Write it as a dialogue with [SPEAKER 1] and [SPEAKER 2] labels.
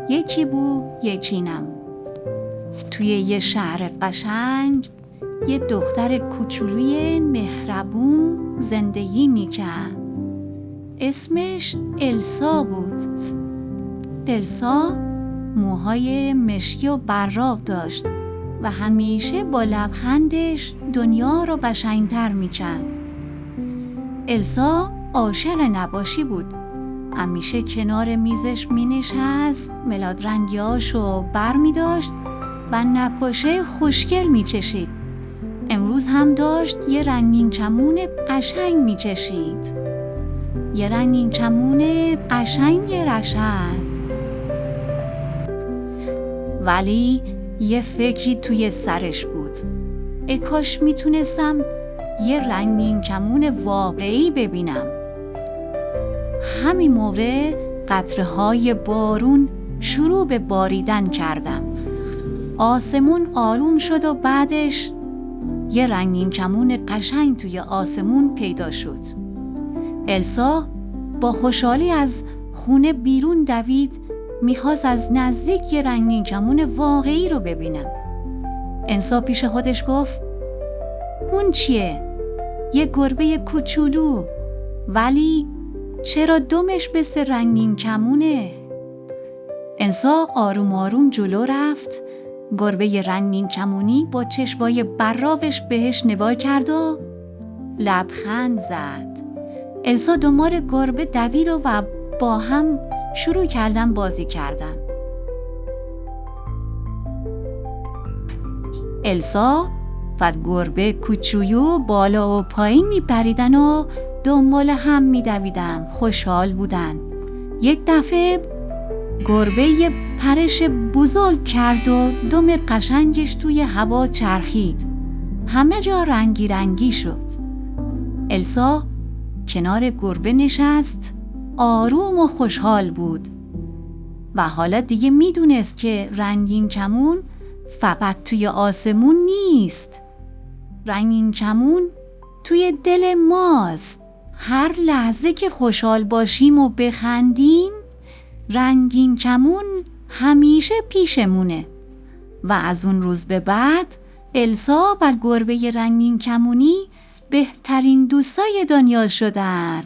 [SPEAKER 1] یکی بو یکی نمو. توی یه شهر قشنگ یه دختر کوچولوی مهربون زندگی میکرد. اسمش السا بود. السا موهای مشکی و براق داشت و همیشه با لبخندش دنیا رو قشنگتر میکرد. السا عاشق نباشی بود. همیشه کنار میزش مینشست، ملودرنگیاشو بر میداشت و نقاشه خوشگل میکشید. امروز هم داشت یه رنگین کمون قشنگ میکشید. یه رنگین کمون قشنگ رشن. ولی یه فکری توی سرش بود. ای کاش میتونستم یه رنگین کمون واقعی ببینم. همین موقع قطره‌های بارون شروع به باریدن کردم. آسمون آروم شد و بعدش یه رنگین کمون قشنگ توی آسمون پیدا شد. السا با خوشحالی از خونه بیرون دوید، میخواست از نزدیک یه رنگین کمون واقعی رو ببینم. السا پیش خودش گفت اون چیه؟ یه گربه کوچولو، ولی چرا دمش مثل رنگین کمونه؟ السا آروم آروم جلو رفت. گربه رنگین کمونی با چشمای براقش بهش نگاه کرد و لبخند زد. السا دنبال گربه دوید و با هم شروع کردن بازی کردن. السا و گربه کوچولو بالا و پایین میپریدن و دنبال هم میدویدن. خوشحال بودن. یک دفعه گربه یه پرش بزرگ کرد و دم قشنگش توی هوا چرخید. همه جا رنگی رنگی شد. السا کنار گربه نشست، آروم و خوشحال بود و حالا دیگه میدونست که رنگین کمون فقط توی آسمون نیست. رنگین کمون توی دل ماست. هر لحظه که خوشحال باشیم و بخندیم، رنگین کمون همیشه پیشمونه. و از اون روز به بعد السا و گربه رنگین کمونی بهترین دوستای دنیا شدن.